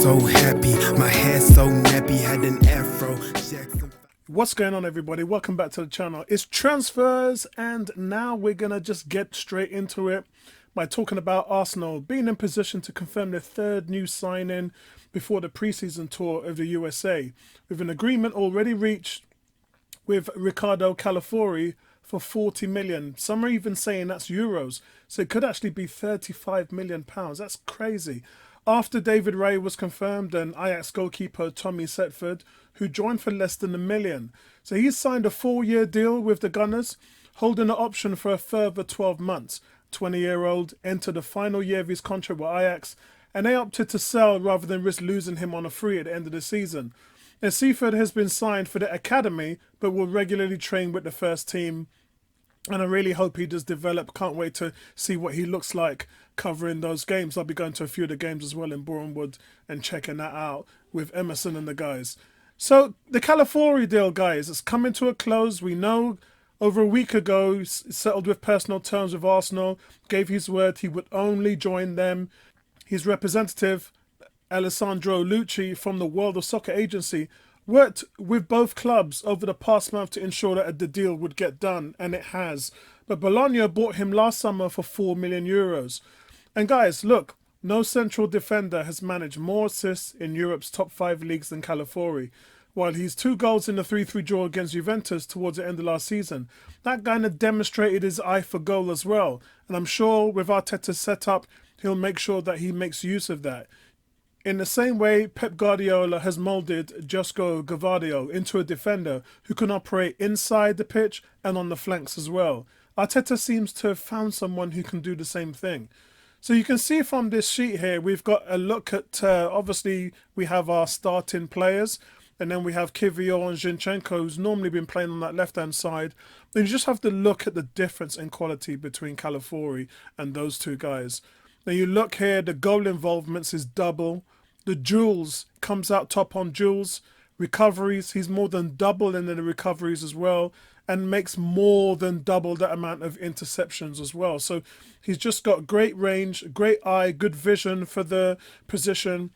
so happy, my hair so nappy, had an afro. What's going on, everybody? Welcome back to the channel. It's transfers, and now we're gonna just get straight into it by talking about Arsenal being in position to confirm their third new signing before the preseason tour of the USA, with an agreement already reached with Ricardo Calafiori for 40 million. Some are even saying that's euros, so it could actually be 35 million pounds. That's crazy. After David Ray was confirmed and Ajax goalkeeper Tommy Setford, who joined for less than $1 million. So he's signed a 4-year deal with the Gunners, holding an option for a further 12 months. 20-year-old entered the final year of his contract with Ajax, and they opted to sell rather than risk losing him on a free at the end of the season. And Seaford has been signed for the academy, but will regularly train with the first team. And I really hope he does develop. Can't wait to see what he looks like covering those games. I'll be going to a few of the games as well in Bournemouth and checking that out with Emerson and the guys. So the Calafiori deal, guys, is coming to a close. We know over a week ago, settled with personal terms with Arsenal, gave his word he would only join them. His representative, Alessandro Lucci from the World of Soccer Agency, worked with both clubs over the past month to ensure that the deal would get done, and it has. But Bologna bought him last summer for €4 million. And guys, look, no central defender has managed more assists in Europe's top 5 leagues than Calafiori. While his 2 goals in the 3-3 draw against Juventus towards the end of last season, that kind of demonstrated his eye for goal as well. And I'm sure with Arteta's setup, he'll make sure that he makes use of that. In the same way, Pep Guardiola has moulded Josko Gvardiol into a defender who can operate inside the pitch and on the flanks as well. Arteta seems to have found someone who can do the same thing. So you can see from this sheet here, we've got a look at, obviously, we have our starting players. And then we have Kivior and Zinchenko, who's normally been playing on that left-hand side. Then you just have to look at the difference in quality between Calafiori and those two guys. Now you look here, the goal involvements is double. The duels comes out top on duels. Recoveries, he's more than double in the recoveries as well, and makes more than double that amount of interceptions as well. So he's just got great range, great eye, good vision for the position.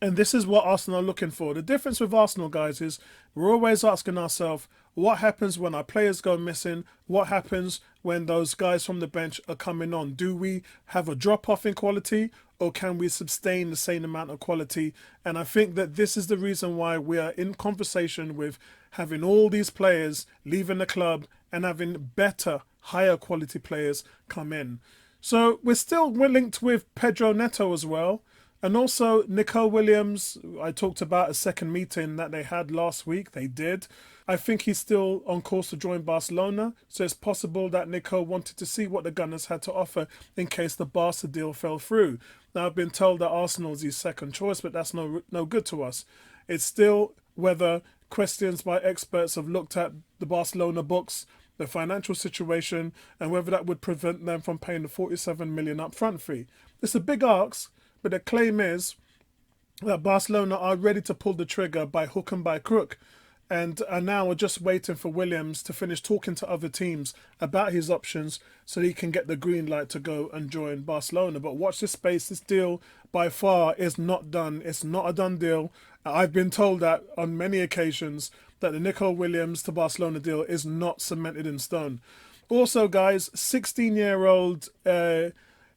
And this is what Arsenal are looking for. The difference with Arsenal, guys, is we're always asking ourselves, what happens when our players go missing? What happens when those guys from the bench are coming on? Do we have a drop-off in quality, or can we sustain the same amount of quality? And I think that this is the reason why we are in conversation with having all these players leaving the club and having better, higher quality players come in. So we're linked with Pedro Neto as well. And also Nico Williams. I talked about a second meeting that they had last week. They did. I think he's still on course to join Barcelona. So it's possible that Nico wanted to see what the Gunners had to offer in case the Barca deal fell through. Now I've been told that Arsenal is his second choice, but that's no good to us. It's still whether questions by experts have looked at the Barcelona books, the financial situation, and whether that would prevent them from paying the 47 million upfront fee. It's a big ask. But the claim is that Barcelona are ready to pull the trigger by hook and by crook, and are now just waiting for Williams to finish talking to other teams about his options so he can get the green light to go and join Barcelona. But watch this space. This deal by far is not done. It's not a done deal. I've been told that on many occasions that the Nico Williams to Barcelona deal is not cemented in stone. Also, guys, 16-year-old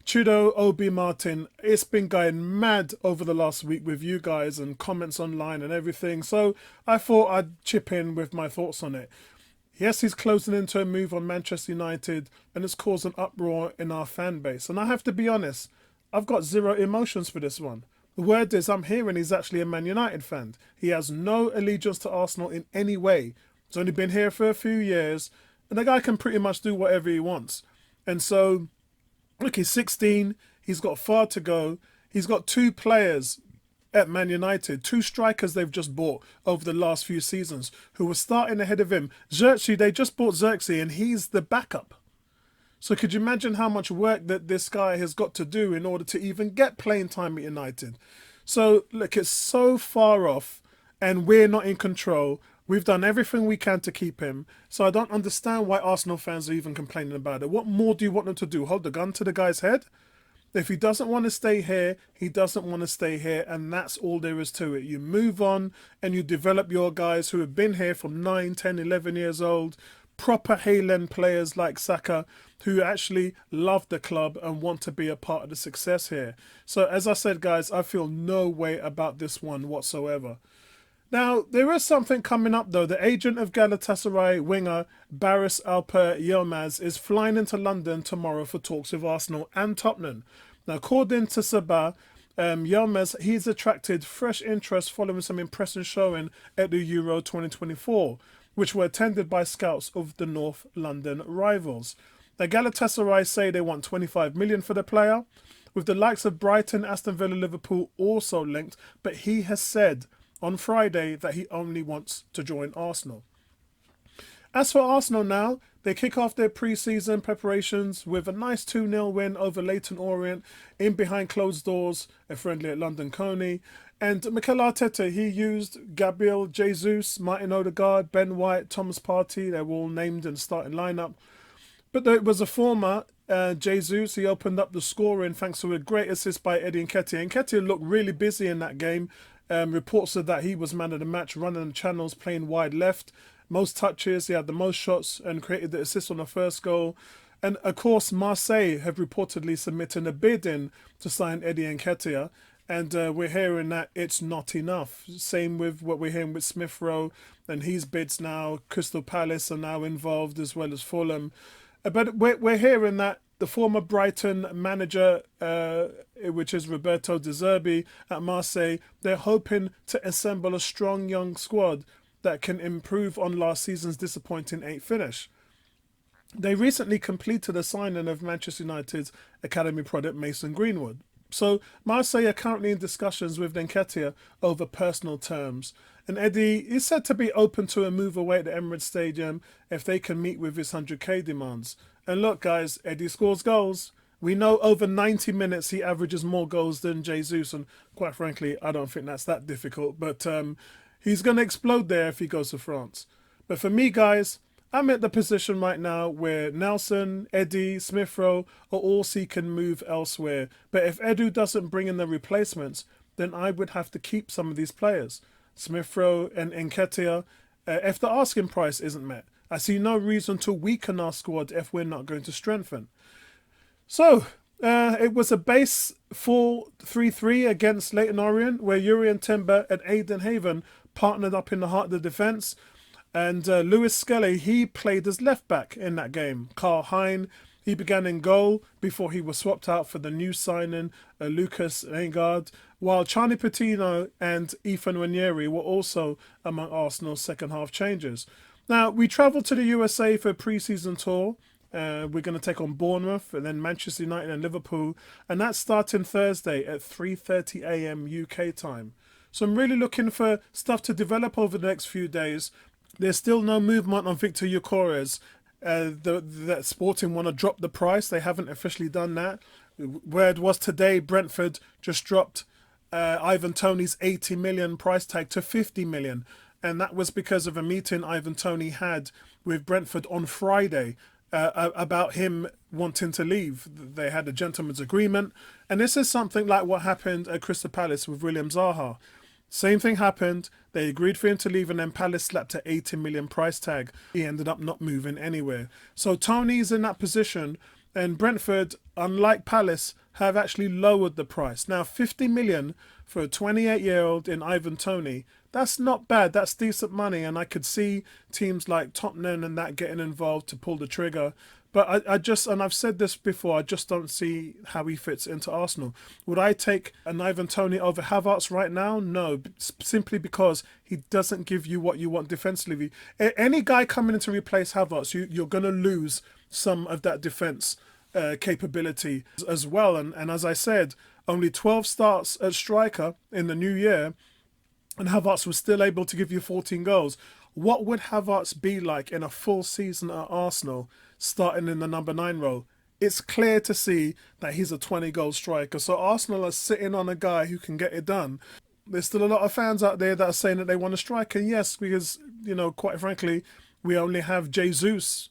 Chudo Obi Martin, it's been going mad over the last week with you guys and comments online and everything. So I thought I'd chip in with my thoughts on it. Yes, he's closing into a move on Manchester United, and it's caused an uproar in our fan base. And I have to be honest, I've got zero emotions for this one. The word is I'm hearing he's actually a Man United fan. He has no allegiance to Arsenal in any way. He's only been here for a few years, and the guy can pretty much do whatever he wants. And so look, he's 16. He's got far to go. He's got 2 players at Man United, 2 strikers they've just bought over the last few seasons who were starting ahead of him. Xerxes, they just bought Xerxes and he's the backup. So could you imagine how much work that this guy has got to do in order to even get playing time at United? So look, it's so far off and we're not in control. We've done everything we can to keep him. So I don't understand why Arsenal fans are even complaining about it. What more do you want them to do? Hold the gun to the guy's head? If he doesn't want to stay here, he doesn't want to stay here, and that's all there is to it. You move on and you develop your guys who have been here from 9, 10, 11 years old, proper Haaland players like Saka, who actually love the club and want to be a part of the success here. So as I said, guys, I feel no way about this one whatsoever. Now, there is something coming up though. The agent of Galatasaray winger Barış Alper Yilmaz is flying into London tomorrow for talks with Arsenal and Tottenham. Now, according to Sabah, Yilmaz, he's attracted fresh interest following some impressive showing at the Euro 2024, which were attended by scouts of the North London rivals. Now, Galatasaray say they want 25 million for the player, with the likes of Brighton, Aston Villa, Liverpool also linked, but he has said on Friday that he only wants to join Arsenal. As for Arsenal now, they kick off their pre-season preparations with a nice 2-0 win over Leyton Orient in behind closed doors, a friendly at London Coney. And Mikel Arteta, he used Gabriel Jesus, Martin Odegaard, Ben White, Thomas Partey. They were all named in the starting lineup. But it was a former Jesus. He opened up the scoring thanks to a great assist by Eddie Nketiah. Nketiah looked really busy in that game. Reports said that he was man of the match, running the channels, playing wide left. Most touches, he had the most shots and created the assist on the first goal. And of course, Marseille have reportedly submitted a bid in to sign Eddie Nketiah. And we're hearing that it's not enough. Same with what we're hearing with Smith Rowe and his bids now. Crystal Palace are now involved as well as Fulham. But we're hearing that the former Brighton manager, which is Roberto De Zerbi at Marseille, they're hoping to assemble a strong young squad that can improve on last season's disappointing 8th finish. They recently completed a signing of Manchester United's academy product Mason Greenwood. So Marseille are currently in discussions with Nketiah over personal terms. And Eddie is said to be open to a move away at the Emirates Stadium if they can meet with his 100k demands. And look, guys, Eddie scores goals. We know over 90 minutes he averages more goals than Jesus, and quite frankly, I don't think that's that difficult. But he's going to explode there if he goes to France. But for me, guys, I'm at the position right now where Nelson, Eddie, Smith Rowe are all seeking move elsewhere. But if Edu doesn't bring in the replacements, then I would have to keep some of these players. Smith Rowe and Nketiah, if the asking price isn't met. I see no reason to weaken our squad if we're not going to strengthen. So, it was a base 4-3-3 against Leyton Orient, where Urian Timber and Aidan Haven partnered up in the heart of the defence. And Lewis Skelly, he played as left back in that game. Carl Hein, he began in goal before he was swapped out for the new signing, Lucas Engard, while Charlie Patino and Ethan Ranieri were also among Arsenal's second half changes. Now, we travelled to the USA for a pre-season tour. We're going to take on Bournemouth and then Manchester United and Liverpool. And that's starting Thursday at 3:30 a.m. UK time. So I'm really looking for stuff to develop over the next few days. There's still no movement on Victor Gyökeres. That Sporting want to drop the price. They haven't officially done that. Word was today Brentford just dropped Ivan Toney's 80 million price tag to 50 million. And that was because of a meeting Ivan Toney had with Brentford on Friday about him wanting to leave. They had a gentleman's agreement. And this is something like what happened at Crystal Palace with William Zaha. Same thing happened. They agreed for him to leave and then Palace slapped an 80 million price tag. He ended up not moving anywhere. So Tony's in that position, and Brentford, unlike Palace, have actually lowered the price. Now 50 million for a 28-year-old in Ivan Toney, that's not bad. That's decent money, and I could see teams like Tottenham and that getting involved to pull the trigger. But I just, and I've said this before, I just don't see how he fits into Arsenal. Would I take an Ivan Toney over Havertz right now? No, simply because he doesn't give you what you want defensively. Any guy coming in to replace Havertz, you're going to lose some of that defence capability as well. And as I said, only 12 starts at striker in the new year, and Havertz was still able to give you 14 goals. What would Havertz be like in a full season at Arsenal, starting in the number 9 role? It's clear to see that he's a 20-goal striker. So Arsenal are sitting on a guy who can get it done. There's still a lot of fans out there that are saying that they want a striker. Yes, because, quite frankly, we only have Jesus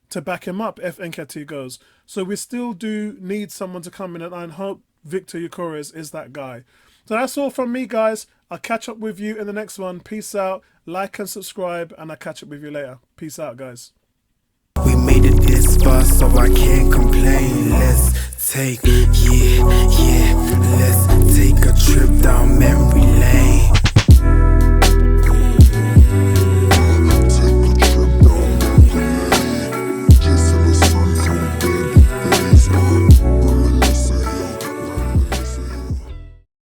to back him up if Nketiah goes. So we still do need someone to come in, and I hope Victor Gyökeres is that guy. So that's all from me, guys. I'll catch up with you in the next one. Peace out. Like and subscribe, and I'll catch up with you later. Peace out, guys. We made it this far, so I can't complain. Let's take